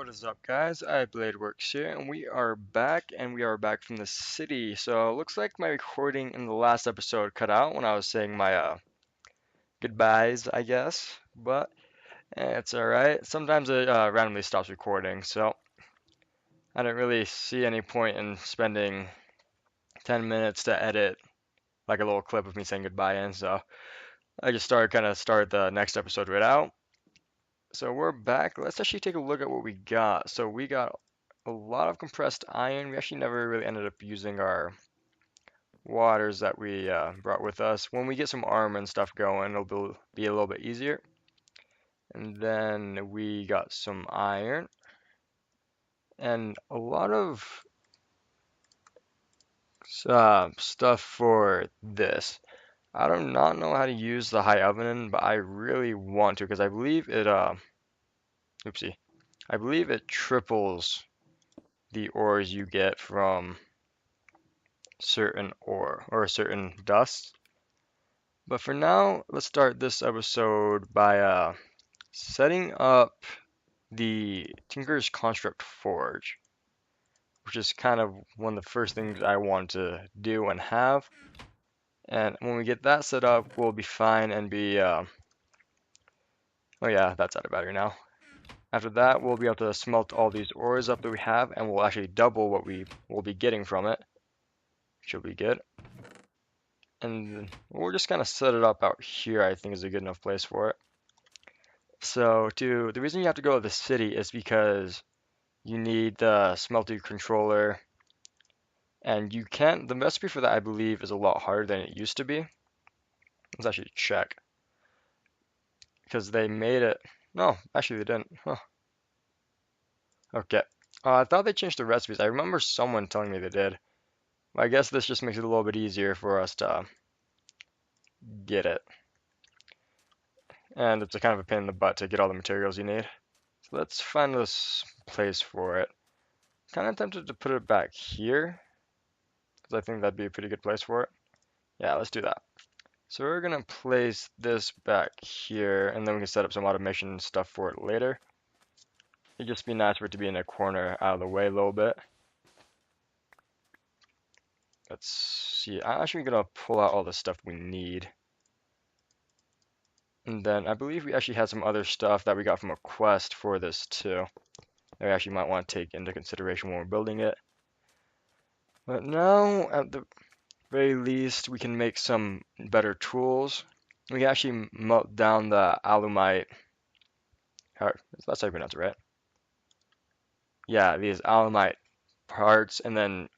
What is up, guys? iBladeworks here, and we are back from the city. So it looks like my recording in the last episode cut out when I was saying my goodbyes, I guess. But it's alright. Sometimes it randomly stops recording, so I didn't really see any point in spending 10 minutes to edit like a little clip of me saying goodbye in. So I just started the next episode right out. So we're back. Let's actually take a look at what we got. So we got a lot of compressed iron. We actually never really ended up using our waters that we brought with us. When we get some armor and stuff going, be a little bit easier. And then we got some iron and a lot of stuff for this. I do not know how to use the high oven, but I really want to because I believe it oopsie. I believe it triples the ores you get from certain ore or certain dust. But for now, let's start this episode by setting up the Tinker's Construct Forge, which is kind of one of the first things I want to do and have. And when we get that set up, we'll be fine and be, oh yeah, that's out of battery now. After that, we'll be able to smelt all these ores up that we have, and we'll actually double what we will be getting from it, which will be good. And we'll just kind of set it up out here, I think is a good enough place for it. So the reason you have to go to the city is because you need the smelter controller, and you can't, the recipe for that I believe is a lot harder than it used to be. Let's actually check, because they made it, no, actually they didn't, huh. Okay, I thought they changed the recipes. I remember someone telling me they did. I guess this just makes it a little bit easier for us to get it. And it's a kind of a pain in the butt to get all the materials you need. So let's find this place for it. Kind of tempted to put it back here, because I think that'd be a pretty good place for it. Yeah, let's do that. So we're gonna place this back here, and then we can set up some automation stuff for it later. It'd just be nice for it to be in a corner out of the way a little bit. Let's see, I'm actually gonna pull out all the stuff we need. And then I believe we actually had some other stuff that we got from a quest for this too, that we actually might want to take into consideration when we're building it. But now, at the very least, we can make some better tools. We can actually melt down the alumite. That's how you pronounce it, right? Yeah, these alumite parts, and then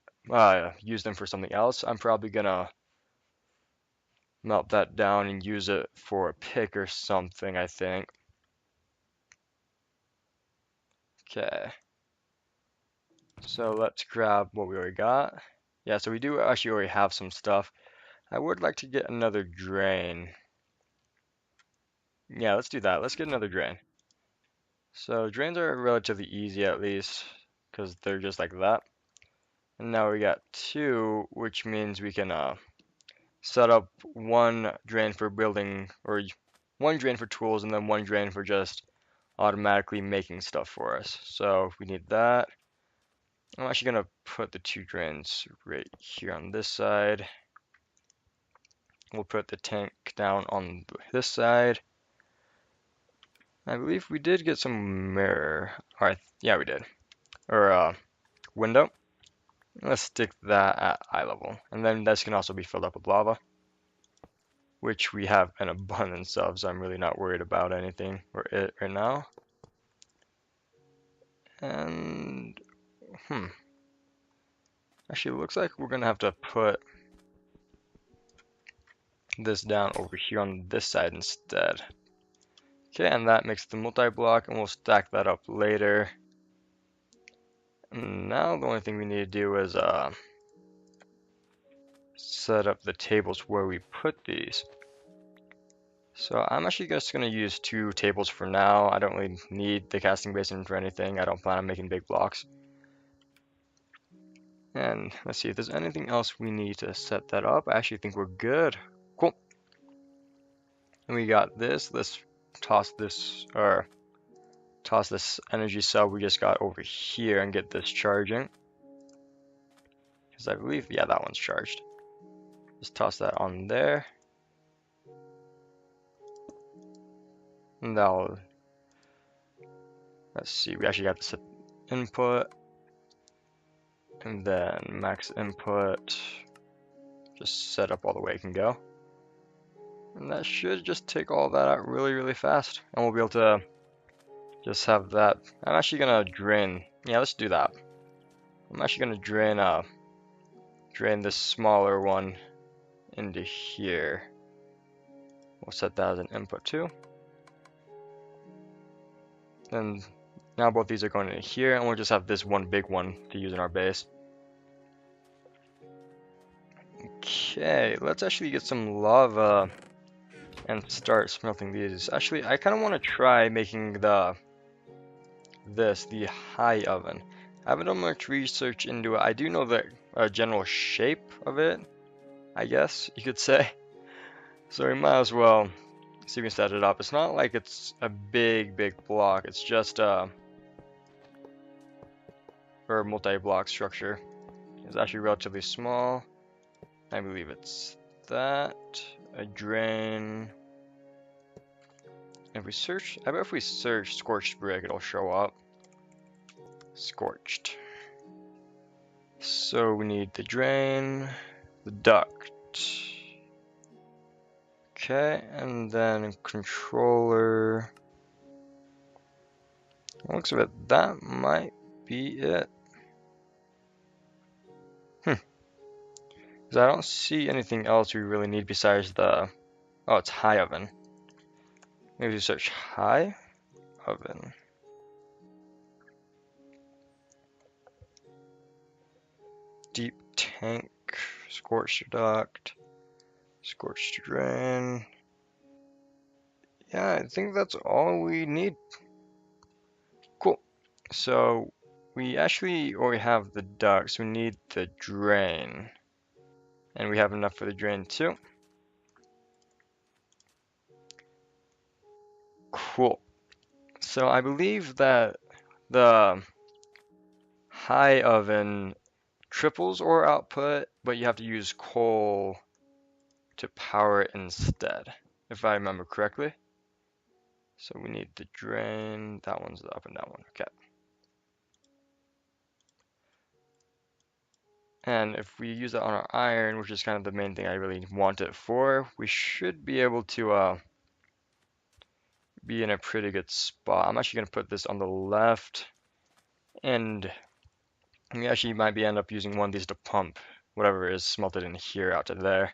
use them for something else. I'm probably gonna melt that down and use it for a pick or something, I think. Okay. So let's grab what we already got. Yeah, so we do actually already have some stuff. I would like to get another drain. Yeah, let's do that. Let's get another drain. So drains are relatively easy at least, because they're just like that. And now we got two, which means we can set up one drain for building, or one drain for tools, and then one drain for just automatically making stuff for us. So we need that. I'm actually gonna put the two drains right here on this side. We'll put the tank down on this side. I believe we did get some mirror. Alright, yeah, we did. Or window. Let's stick that at eye level. And then this can also be filled up with lava, which we have an abundance of, so I'm really not worried about anything or it right now. And, actually it looks like we're gonna have to put this down over here on this side instead. Okay, and that makes the multi-block, and we'll stack that up later. And now the only thing we need to do is set up the tables where we put these. So I'm actually just going to use two tables for now. I don't really need the casting basin for anything. I don't plan on making big blocks. And let's see if there's anything else we need to set that up. I actually think we're good. Cool. And we got this. Let's toss this, or toss this energy cell we just got over here and get this charging. Because I believe, yeah, that one's charged. Just toss that on there. And that'll, let's see, we actually got to set input. And then max input. Just set up all the way it can go. And that should just take all that out really, really fast. And we'll be able to just have that. I'm actually gonna drain. Yeah, let's do that. I'm actually gonna drain this smaller one into here. We'll set that as an input too. And now both these are going in here, and we'll just have this one big one to use in our base. Okay, let's actually get some lava and start smelting these. Actually, I kind of want to try making the high oven. I haven't done much research into it. I do know the general shape of it, I guess you could say. So we might as well see if we can set it up. It's not like it's a big block. It's just or multi-block structure. It's actually relatively small. I believe it's that. A drain. If we search, I bet if we search scorched brick, it'll show up. Scorched. So we need the drain, the duct. Okay, and then controller. Looks of it, that might be it. Because I don't see anything else we really need besides the. Oh, it's high oven. Maybe search high oven. Deep tank, scorched duct, scorched drain. Yeah, I think that's all we need. Cool. So we actually already have the ducts. We need the drain. And we have enough for the drain too. Cool. So I believe that the high oven triples ore output, but you have to use coal to power it instead, if I remember correctly. So we need the drain. That one's the up and down one. Okay. And if we use that on our iron, which is kind of the main thing I really want it for, we should be able to be in a pretty good spot. I'm actually going to put this on the left, and we actually might end up using one of these to pump whatever is smelted in here out to there.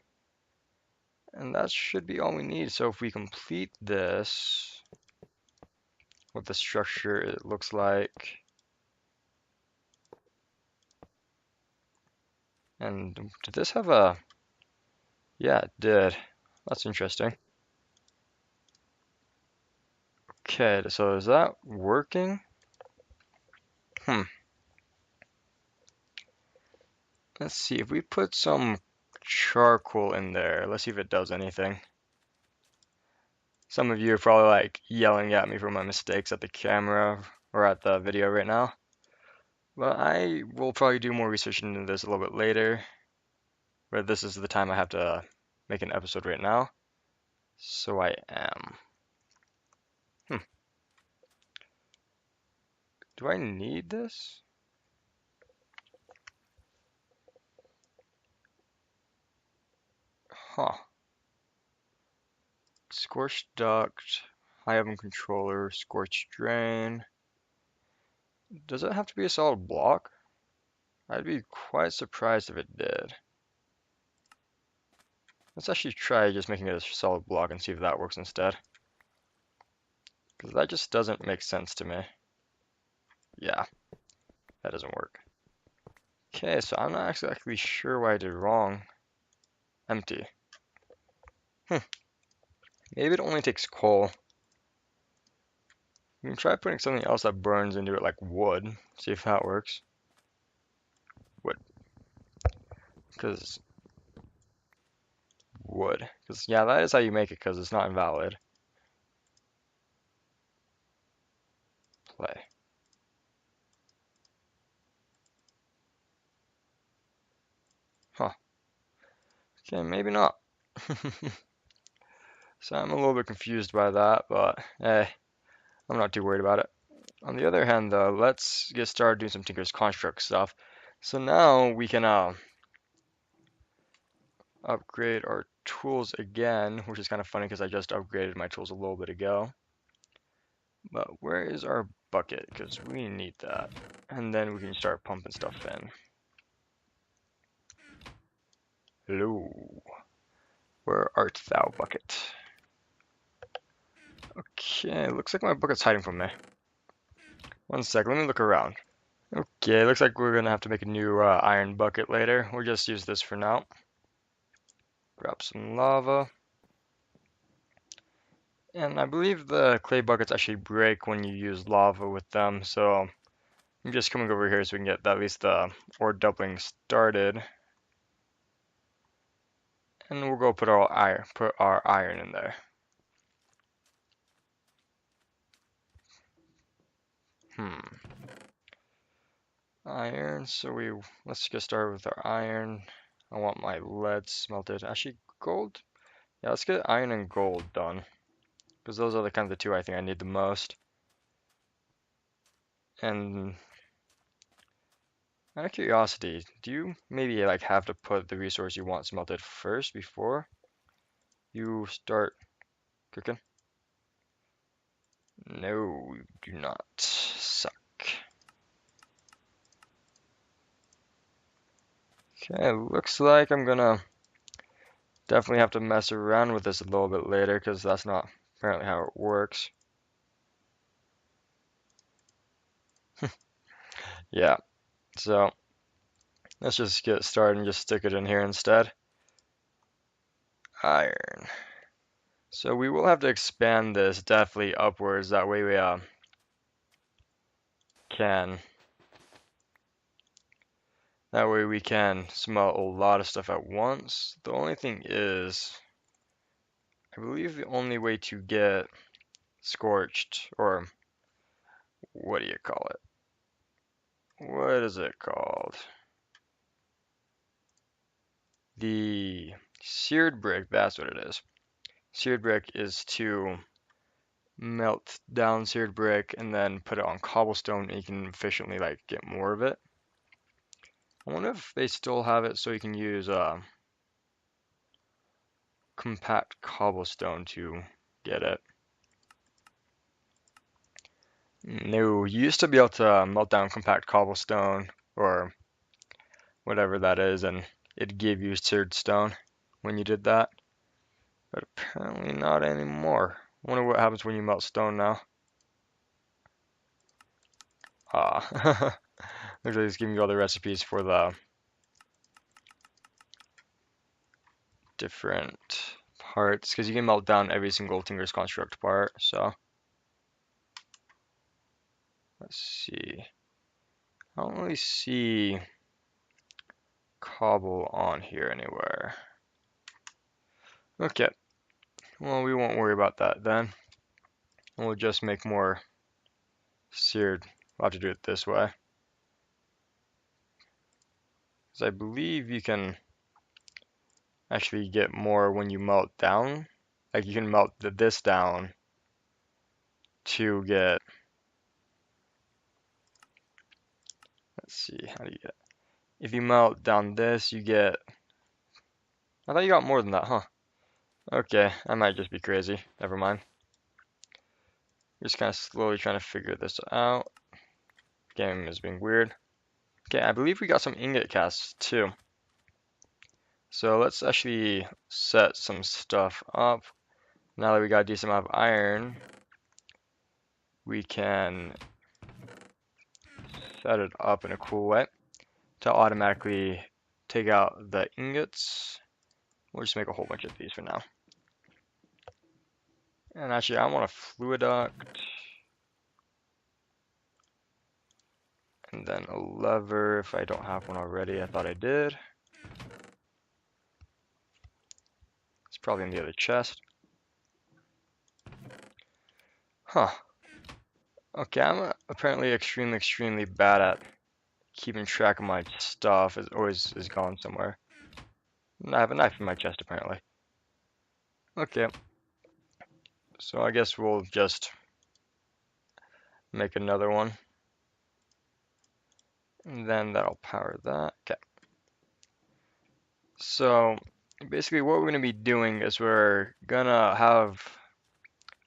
And that should be all we need. So if we complete this, what the structure it looks like. And did this have a, yeah, it did. That's interesting. Okay, so is that working? Let's see, if we put some charcoal in there, let's see if it does anything. Some of you are probably like yelling at me for my mistakes at the camera or at the video right now. But I will probably do more research into this a little bit later. But this is the time I have to make an episode right now. So I am. Do I need this? Huh. Scorched duct, high oven controller, scorched drain. Does it have to be a solid block? I'd be quite surprised if it did. Let's actually try just making it a solid block and see if that works instead. Because that just doesn't make sense to me. Yeah, that doesn't work. Okay, so I'm not exactly sure what I did wrong. Empty. Maybe it only takes coal. We can try putting something else that burns into it like wood. See if that works. Wood. Because wood. Because, yeah, that is how you make it because it's not invalid. clay. Huh. Okay, maybe not. So I'm a little bit confused by that, but hey, I'm not too worried about it. On the other hand, though, let's get started doing some Tinker's Construct stuff. So now we can upgrade our tools again, which is kind of funny because I just upgraded my tools a little bit ago. But where is our bucket? Because we need that. And then we can start pumping stuff in. Hello. Where art thou, bucket? Okay, looks like my bucket's hiding from me. One sec, let me look around. Okay, looks like we're gonna have to make a new iron bucket later. We'll just use this for now. Grab some lava. And I believe the clay buckets actually break when you use lava with them, so I'm just coming over here so we can get at least the ore doubling started. And we'll go put our iron in there. Iron, so let's get started with our iron. I want my lead smelted. Actually, gold? Yeah, let's get iron and gold done. Because those are the kind of the two I think I need the most. And out of curiosity, do you maybe like have to put the resource you want smelted first before you start cooking? No, you do not. Suck. Okay, looks like I'm gonna definitely have to mess around with this a little bit later because that's not apparently how it works. Yeah, so let's just get started and just stick it in here instead. Iron. So we will have to expand this definitely upwards. That way we can. That way we can smelt a lot of stuff at once. The only thing is, I believe the only way to get scorched, or what do you call it? What is it called? The seared brick, that's what it is. Seared brick is to melt down seared brick and then put it on cobblestone and you can efficiently like get more of it. I wonder if they still have it so you can use compact cobblestone to get it. No, you used to be able to melt down compact cobblestone or whatever that is and it gave you seared stone when you did that. But apparently not anymore. Wonder what happens when you melt stone now. Ah, looks like it's giving you all the recipes for the different parts because you can melt down every single Tinker's Construct part. So let's see. I don't really see cobble on here anywhere. Okay, well we won't worry about that then. We'll just make more seared. We'll have to do it this way. Because I believe you can actually get more when you melt down. Like you can melt this down to get, let's see, how do you get, if you melt down this, you get, I thought you got more than that, huh? Okay, I might just be crazy. Never mind. Just kind of slowly trying to figure this out. Game is being weird. Okay, I believe we got some ingot casts too. So let's actually set some stuff up. Now that we got a decent amount of iron, we can set it up in a cool way to automatically take out the ingots. We'll just make a whole bunch of these for now. And actually, I want a fluid duct. And then a lever if I don't have one already. I thought I did. It's probably in the other chest. Huh. Okay, I'm apparently extremely bad at keeping track of my stuff. It always is gone somewhere. And I have a knife in my chest apparently. Okay, so I guess we'll just make another one. And then that'll power that. Okay. So basically what we're going to be doing is we're gonna have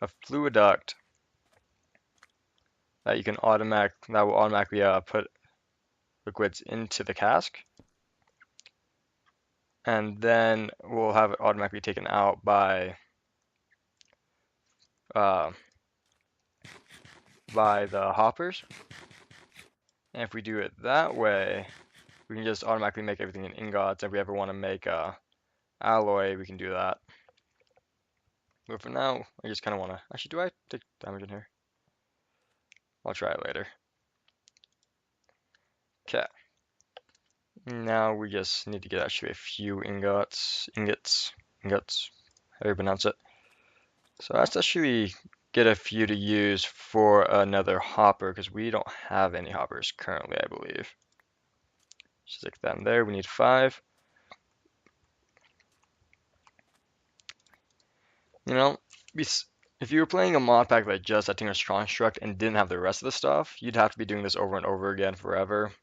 a fluid duct that will automatically put liquids into the cask, and then we'll have it automatically taken out uh, by the hoppers. And if we do it that way, we can just automatically make everything in ingots. If we ever want to make alloy, we can do that. But for now, I just kind of want to. Actually, do I take damage in here? I'll try it later. Okay. Now we just need to get actually a few ingots, how do you pronounce it? So let's actually get a few to use for another hopper because we don't have any hoppers currently, I believe. Just stick that in there. We need 5. You know, if you were playing a mod pack like just Setting a Strong Struct and didn't have the rest of the stuff, you'd have to be doing this over and over again forever,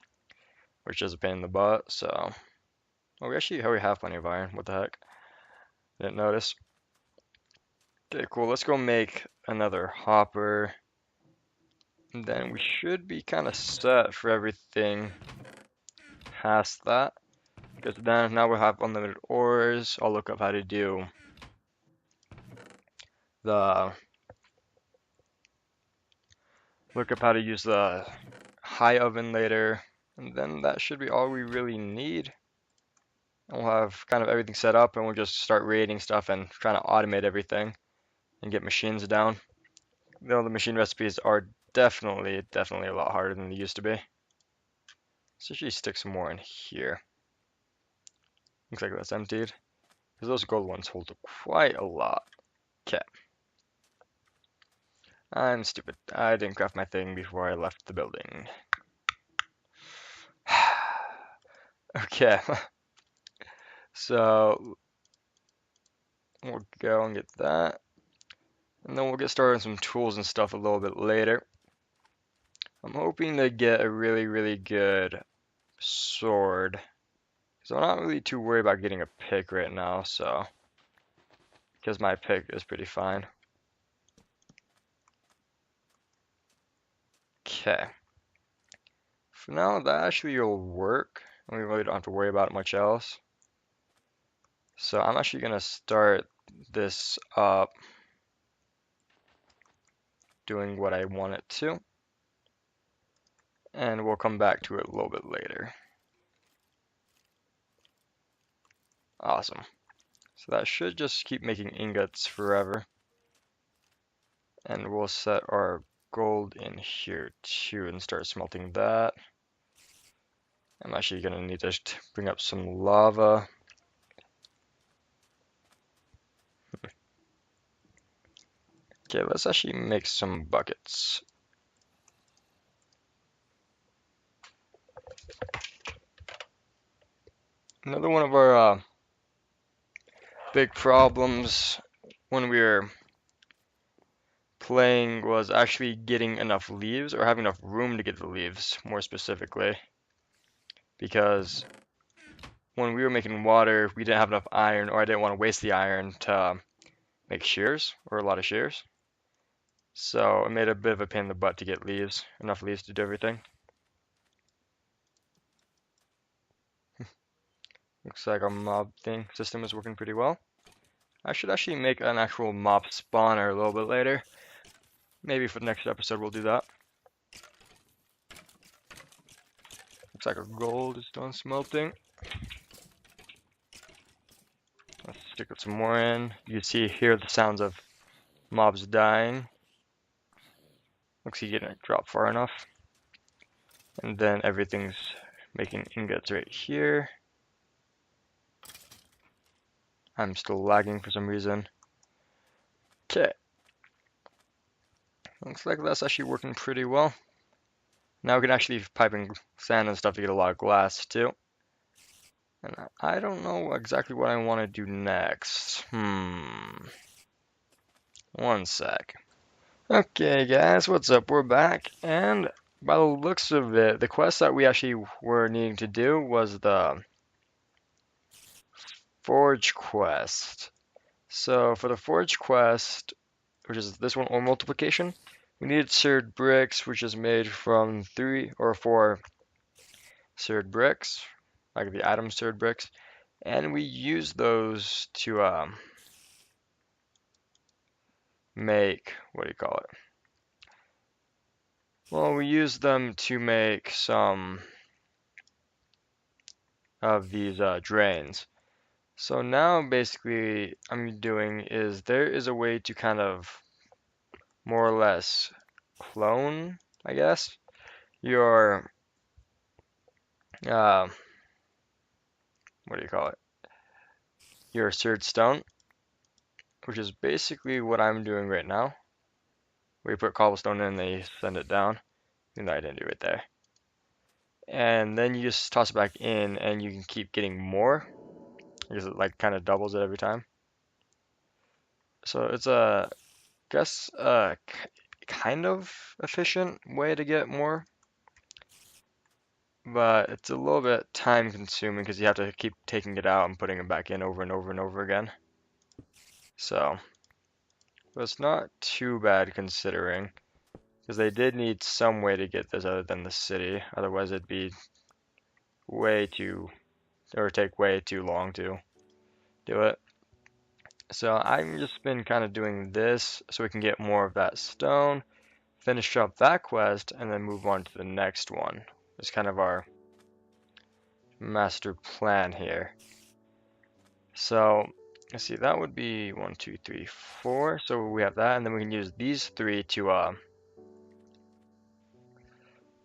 which is a pain in the butt. So, oh, we actually already have plenty of iron. What the heck? Didn't notice. Okay, cool. Let's go make another hopper. And then we should be kind of set for everything past that. Because then now we'll have unlimited ores. I'll look up how to do the use the high oven later. And then that should be all we really need. And we'll have kind of everything set up and we'll just start raiding stuff and trying to automate everything and get machines down. Though the machine recipes are definitely a lot harder than they used to be. Let's actually stick some more in here. Looks like that's emptied. Because those gold ones hold quite a lot. Okay. I'm stupid. I didn't craft my thing before I left the building. Okay. So we'll go and get that. And then we'll get started on some tools and stuff a little bit later. I'm hoping to get a really good sword. So I'm not really too worried about getting a pick right now, so because my pick is pretty fine. Okay. For now, that actually will work, and we really don't have to worry about much else. So I'm actually gonna start this up doing what I want it to, and we'll come back to it a little bit later. Awesome. So that should just keep making ingots forever. And we'll set our gold in here too and start smelting that. I'm actually gonna need to bring up some lava. Okay, let's actually make some buckets. Another one of our big problems when we were playing was actually getting enough leaves, or having enough room to get the leaves, more specifically. Because when we were making water, we didn't have enough iron, or I didn't want to waste the iron to make shears, or a lot of shears. So it made a bit of a pain in the butt to get leaves, enough leaves to do everything. Looks like our mob system is working pretty well. I should actually make an actual mob spawner a little bit later. Maybe for the next episode we'll do that. Looks like our gold is done smelting. Let's stick some more in. You can see here the sounds of mobs dying. Looks like you didn't drop far enough. And then everything's making ingots right here. I'm still lagging for some reason. Okay. Looks like that's actually working pretty well. Now we can actually pipe in sand and stuff to get a lot of glass too. And I don't know exactly what I want to do next. One sec. Okay, guys, what's up? We're back, and by the looks of it, the quest that we actually were needing to do was the Forge quest. So for the Forge quest, which is this one, or multiplication, we needed seared bricks, which is made from 3 or 4 seared bricks, like the Atom seared bricks, and we use those to make, what do you call it? Well, we use them to make some of these drains. So now basically I'm doing is there is a way to kind of more or less clone, I guess, your uh, what do you call it? Your seared stone, which is basically what I'm doing right now. We put cobblestone in, they send it down. Even though I didn't do it there. And then you just toss it back in, and you can keep getting more because it like kind of doubles it every time. So it's a guess kind of efficient way to get more, but it's a little bit time consuming because you have to keep taking it out and putting it back in over and over and over again. So, but it's not too bad considering because they did need some way to get this other than the city. Otherwise, it'd be way too, or take way too long to do it. So I've just been kind of doing this so we can get more of that stone, finish up that quest, and then move on to the next one. It's kind of our master plan here. So let's see, that would be 1, 2, 3, 4. So we have that, and then we can use these three to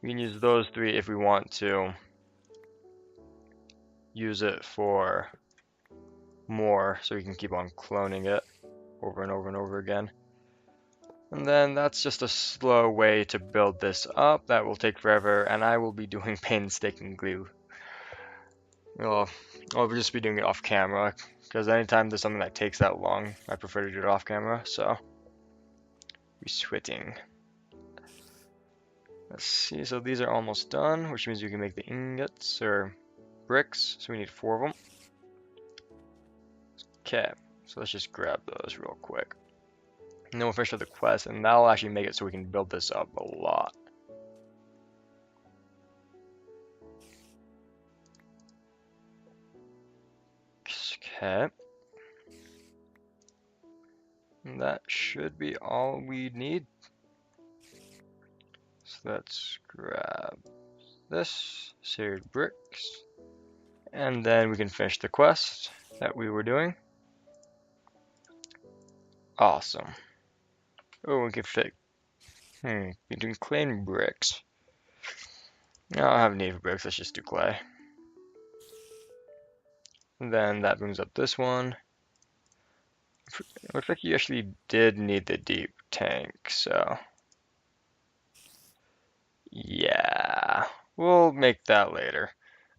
we can use those three if we want to use it for more, so we can keep on cloning it over and over and over again. And then that's just a slow way to build this up. That will take forever, and I will be doing painstakingly. Well, I'll just be doing it off camera, because anytime there's something that takes that long, I prefer to do it off camera, so we're switching. Let's see, so these are almost done, which means we can make the ingots, or bricks, so we need 4 of them. Okay, so let's just grab those real quick. And then we'll finish up the quest, and that'll actually make it so we can build this up a lot. Okay. And that should be all we need. So let's grab this, seared bricks, and then we can finish the quest that we were doing. Awesome. Oh, we can fit. We can claim bricks. I don't have need for bricks, let's just do clay. And then that brings up this one. Looks like you actually did need the deep tank, so yeah, we'll make that later.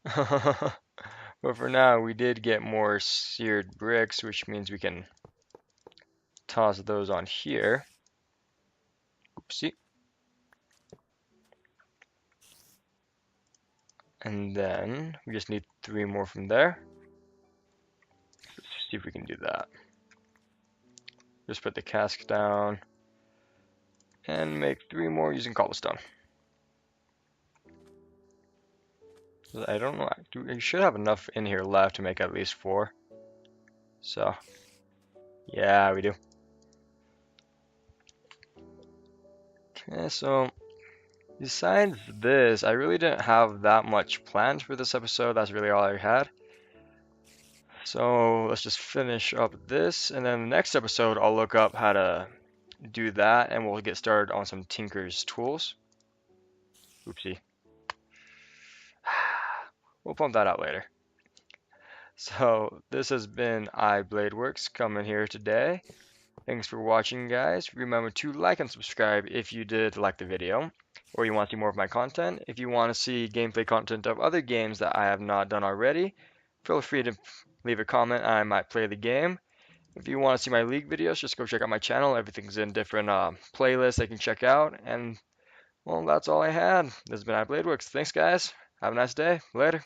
But for now, we did get more seared bricks, which means we can toss those on here. Oopsie. And then we just need 3 more from there. Let's see if we can do that. Just put the cask down and make 3 more using cobblestone. I don't know, we should have enough in here left to make at least 4. So, yeah, we do. Okay, so besides this, I really didn't have that much planned for this episode. That's really all I had. So let's just finish up this, and then the next episode I'll look up how to do that, and we'll get started on some Tinker's tools. Oopsie. We'll pump that out later. So this has been iBladeworks coming here today. Thanks for watching, guys. Remember to like and subscribe if you did like the video, or you want to see more of my content. If you want to see gameplay content of other games that I have not done already, feel free to leave a comment and I might play the game. If you want to see my League videos, just go check out my channel. Everything's in different playlists they can check out. And, well, that's all I had. This has been iBladeworks. Thanks, guys. Have a nice day. Later.